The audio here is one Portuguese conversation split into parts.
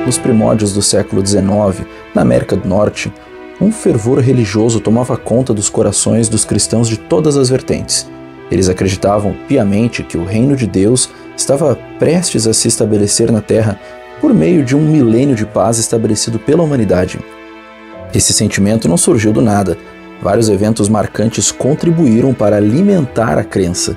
Nos primórdios do século XIX, na América do Norte, um fervor religioso tomava conta dos corações dos cristãos de todas as vertentes. Eles acreditavam piamente que o reino de Deus estava prestes a se estabelecer na Terra por meio de um milênio de paz estabelecido pela humanidade. Esse sentimento não surgiu do nada. Vários eventos marcantes contribuíram para alimentar a crença.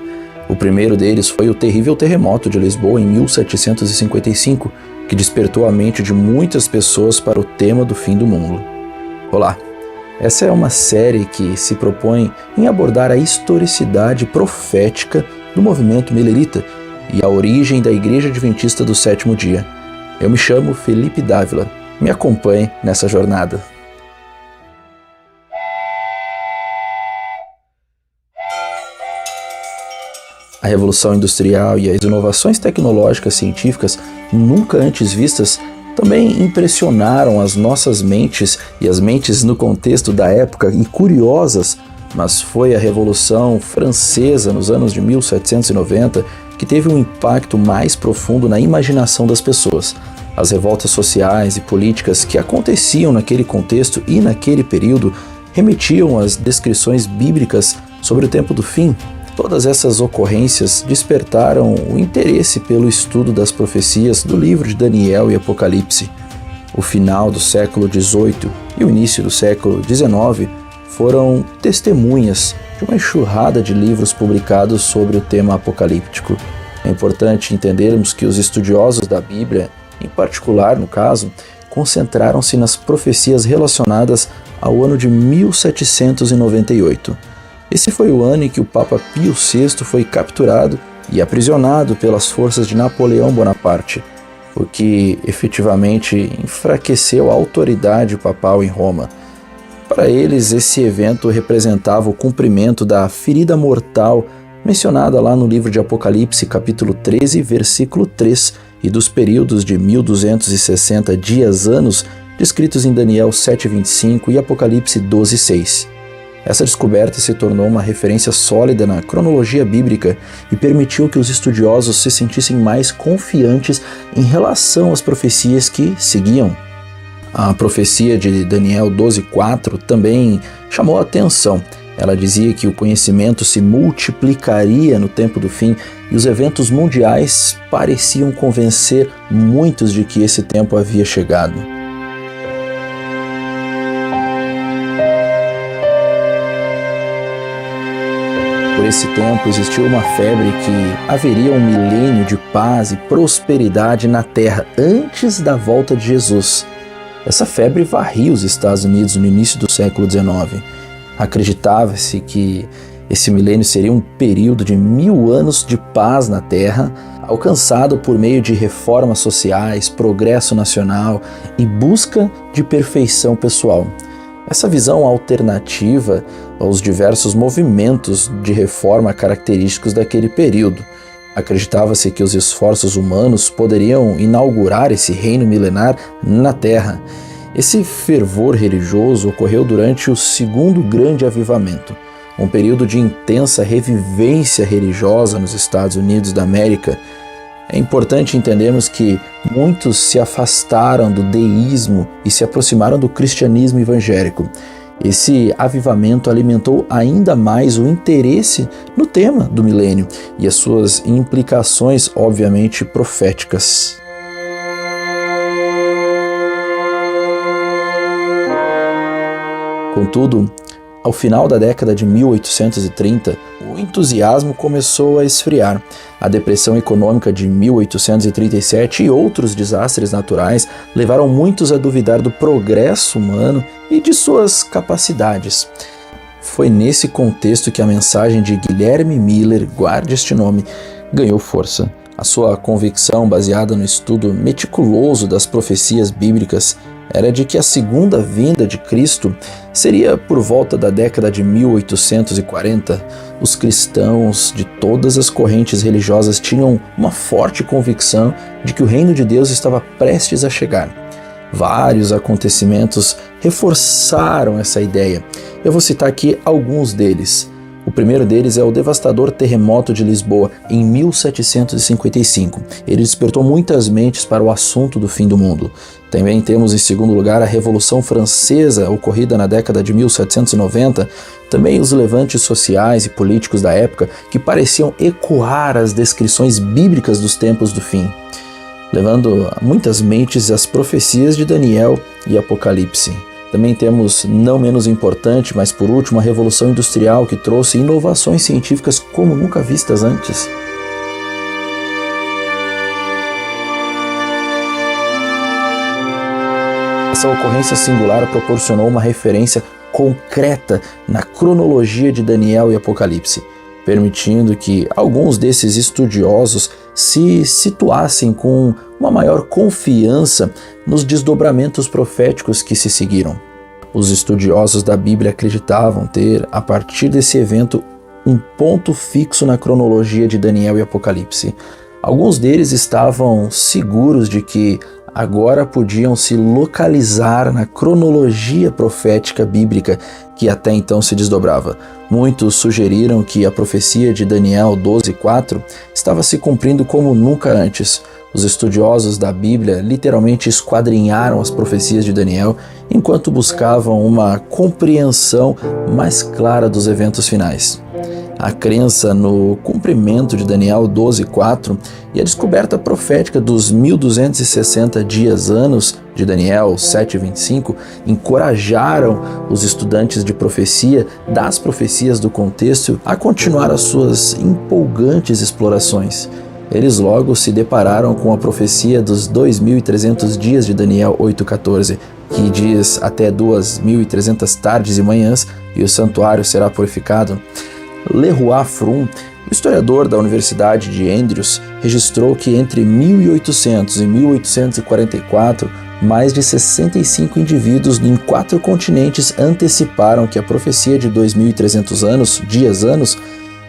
O primeiro deles foi o terrível terremoto de Lisboa em 1755, que despertou a mente de muitas pessoas para o tema do fim do mundo. Olá! Essa é uma série que se propõe em abordar a historicidade profética do movimento milerita e a origem da Igreja Adventista do Sétimo Dia. Eu me chamo Felipe Dávila. Me acompanhe nessa jornada. A Revolução Industrial e as inovações tecnológicas científicas nunca antes vistas também impressionaram as nossas mentes e as mentes no contexto da época e curiosas, mas foi a Revolução Francesa nos anos de 1790 que teve um impacto mais profundo na imaginação das pessoas. As revoltas sociais e políticas que aconteciam naquele contexto e naquele período remetiam às descrições bíblicas sobre o tempo do fim. Todas essas ocorrências despertaram o interesse pelo estudo das profecias do livro de Daniel e Apocalipse. O final do século XVIII e o início do século XIX foram testemunhas de uma enxurrada de livros publicados sobre o tema apocalíptico. É importante entendermos que os estudiosos da Bíblia, em particular no caso, concentraram-se nas profecias relacionadas ao ano de 1798. Esse foi o ano em que o Papa Pio VI foi capturado e aprisionado pelas forças de Napoleão Bonaparte, o que efetivamente enfraqueceu a autoridade papal em Roma. Para eles, esse evento representava o cumprimento da ferida mortal mencionada lá no livro de Apocalipse, capítulo 13, versículo 3, e dos períodos de 1260 dias-anos descritos em Daniel 7,25 e Apocalipse 12,6. Essa descoberta se tornou uma referência sólida na cronologia bíblica e permitiu que os estudiosos se sentissem mais confiantes em relação às profecias que seguiam. A profecia de Daniel 12,4 também chamou a atenção. Ela dizia que o conhecimento se multiplicaria no tempo do fim e os eventos mundiais pareciam convencer muitos de que esse tempo havia chegado. Por esse tempo existiu uma febre que haveria um milênio de paz e prosperidade na Terra antes da volta de Jesus. Essa febre varria os Estados Unidos no início do século XIX. Acreditava-se que esse milênio seria um período de 1000 anos de paz na Terra, alcançado por meio de reformas sociais, progresso nacional e busca de perfeição pessoal. Essa visão alternativa aos diversos movimentos de reforma característicos daquele período. Acreditava-se que os esforços humanos poderiam inaugurar esse reino milenar na Terra. Esse fervor religioso ocorreu durante o Segundo Grande Avivamento, um período de intensa revivência religiosa nos Estados Unidos da América. É importante entendermos que muitos se afastaram do deísmo e se aproximaram do cristianismo evangélico. Esse avivamento alimentou ainda mais o interesse no tema do milênio e as suas implicações, obviamente, proféticas. Contudo, ao final da década de 1830, o entusiasmo começou a esfriar. A depressão econômica de 1837 e outros desastres naturais levaram muitos a duvidar do progresso humano e de suas capacidades. Foi nesse contexto que a mensagem de Guilherme Miller, guarde este nome, ganhou força. A sua convicção, baseada no estudo meticuloso das profecias bíblicas, era de que a segunda vinda de Cristo seria por volta da década de 1840. Os cristãos de todas as correntes religiosas tinham uma forte convicção de que o reino de Deus estava prestes a chegar. Vários acontecimentos reforçaram essa ideia. Eu vou citar aqui alguns deles. O primeiro deles é o devastador terremoto de Lisboa, em 1755. Ele despertou muitas mentes para o assunto do fim do mundo. Também temos, em segundo lugar, a Revolução Francesa, ocorrida na década de 1790, também os levantes sociais e políticos da época que pareciam ecoar as descrições bíblicas dos tempos do fim, levando a muitas mentes às profecias de Daniel e Apocalipse. Também temos, não menos importante, mas por último, a Revolução Industrial, que trouxe inovações científicas como nunca vistas antes. Essa ocorrência singular proporcionou uma referência concreta na cronologia de Daniel e Apocalipse, permitindo que alguns desses estudiosos se situassem com uma maior confiança nos desdobramentos proféticos que se seguiram. Os estudiosos da Bíblia acreditavam ter, a partir desse evento, um ponto fixo na cronologia de Daniel e Apocalipse. Alguns deles estavam seguros de que agora podiam se localizar na cronologia profética bíblica que até então se desdobrava. Muitos sugeriram que a profecia de Daniel 12:4 estava se cumprindo como nunca antes. Os estudiosos da Bíblia literalmente esquadrinharam as profecias de Daniel enquanto buscavam uma compreensão mais clara dos eventos finais. A crença no cumprimento de Daniel 12:4 e a descoberta profética dos 1260 dias-anos de Daniel 7:25 encorajaram os estudantes de profecia das profecias do contexto a continuar as suas empolgantes explorações. Eles logo se depararam com a profecia dos 2300 dias de Daniel 8:14, que diz até 2300 tardes e manhãs e o santuário será purificado. Leroy Frum, o historiador da Universidade de Andrews, registrou que entre 1800 e 1844, mais de 65 indivíduos em 4 continentes anteciparam que a profecia de 2300 dias-anos,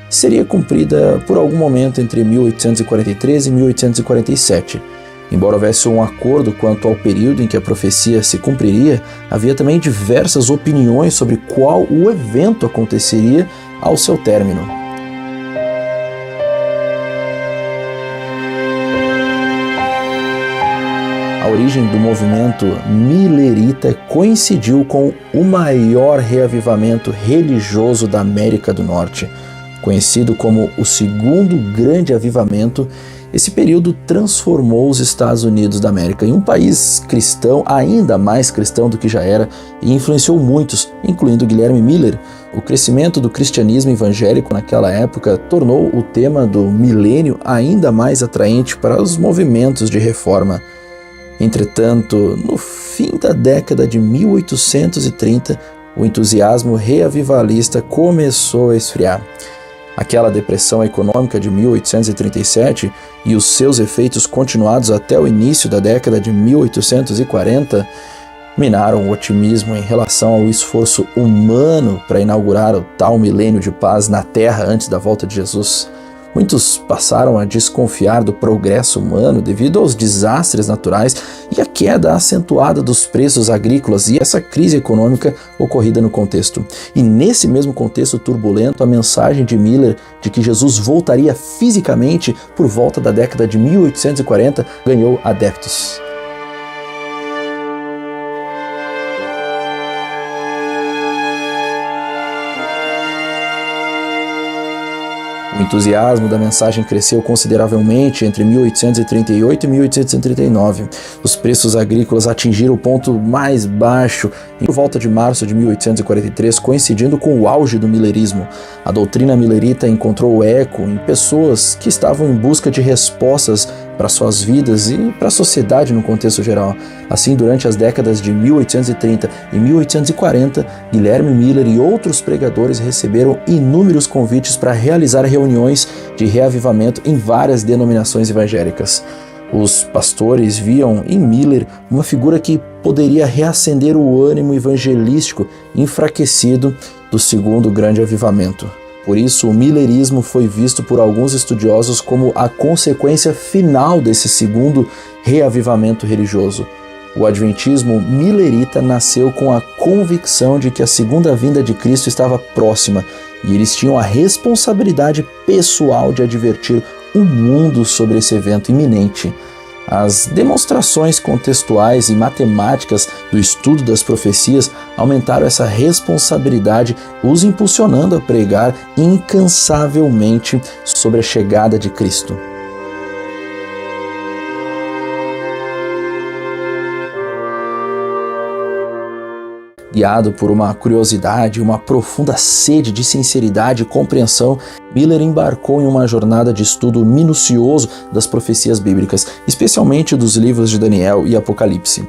seria cumprida por algum momento entre 1843 e 1847. Embora houvesse um acordo quanto ao período em que a profecia se cumpriria, havia também diversas opiniões sobre qual o evento aconteceria ao seu término. A origem do movimento millerita coincidiu com o maior reavivamento religioso da América do Norte. Conhecido como o Segundo Grande Avivamento, esse período transformou os Estados Unidos da América em um país cristão, ainda mais cristão do que já era, e influenciou muitos, incluindo Guilherme Miller. O crescimento do cristianismo evangélico naquela época tornou o tema do milênio ainda mais atraente para os movimentos de reforma. Entretanto, no fim da década de 1830, o entusiasmo reavivalista começou a esfriar. Aquela depressão econômica de 1837 e os seus efeitos continuados até o início da década de 1840 minaram o otimismo em relação ao esforço humano para inaugurar o tal milênio de paz na Terra antes da volta de Jesus. Muitos passaram a desconfiar do progresso humano devido aos desastres naturais e à queda acentuada dos preços agrícolas e essa crise econômica ocorrida no contexto. E nesse mesmo contexto turbulento, a mensagem de Miller de que Jesus voltaria fisicamente por volta da década de 1840 ganhou adeptos. O entusiasmo da mensagem cresceu consideravelmente entre 1838 e 1839. Os preços agrícolas atingiram o ponto mais baixo por volta de março de 1843, coincidindo com o auge do millerismo. A doutrina millerita encontrou eco em pessoas que estavam em busca de respostas para suas vidas e para a sociedade no contexto geral. Assim, durante as décadas de 1830 e 1840, Guilherme Miller e outros pregadores receberam inúmeros convites para realizar reuniões de reavivamento em várias denominações evangélicas. Os pastores viam em Miller uma figura que poderia reacender o ânimo evangelístico enfraquecido do segundo grande avivamento. Por isso, o millerismo foi visto por alguns estudiosos como a consequência final desse segundo reavivamento religioso. O adventismo millerita nasceu com a convicção de que a segunda vinda de Cristo estava próxima e eles tinham a responsabilidade pessoal de advertir o mundo sobre esse evento iminente. As demonstrações contextuais e matemáticas do estudo das profecias aumentaram essa responsabilidade, os impulsionando a pregar incansavelmente sobre a chegada de Cristo. Guiado por uma curiosidade e uma profunda sede de sinceridade e compreensão, Miller embarcou em uma jornada de estudo minucioso das profecias bíblicas, especialmente dos livros de Daniel e Apocalipse.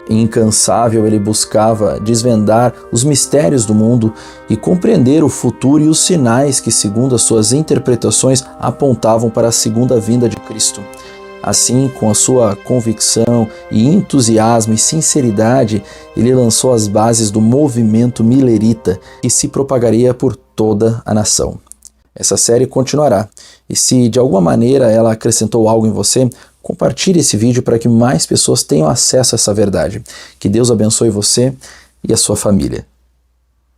Incansável, ele buscava desvendar os mistérios do mundo e compreender o futuro e os sinais que, segundo as suas interpretações, apontavam para a segunda vinda de Cristo. Assim, com a sua convicção e entusiasmo e sinceridade, ele lançou as bases do movimento millerita, que se propagaria por toda a nação. Essa série continuará, e se de alguma maneira ela acrescentou algo em você, compartilhe esse vídeo para que mais pessoas tenham acesso a essa verdade. Que Deus abençoe você e a sua família.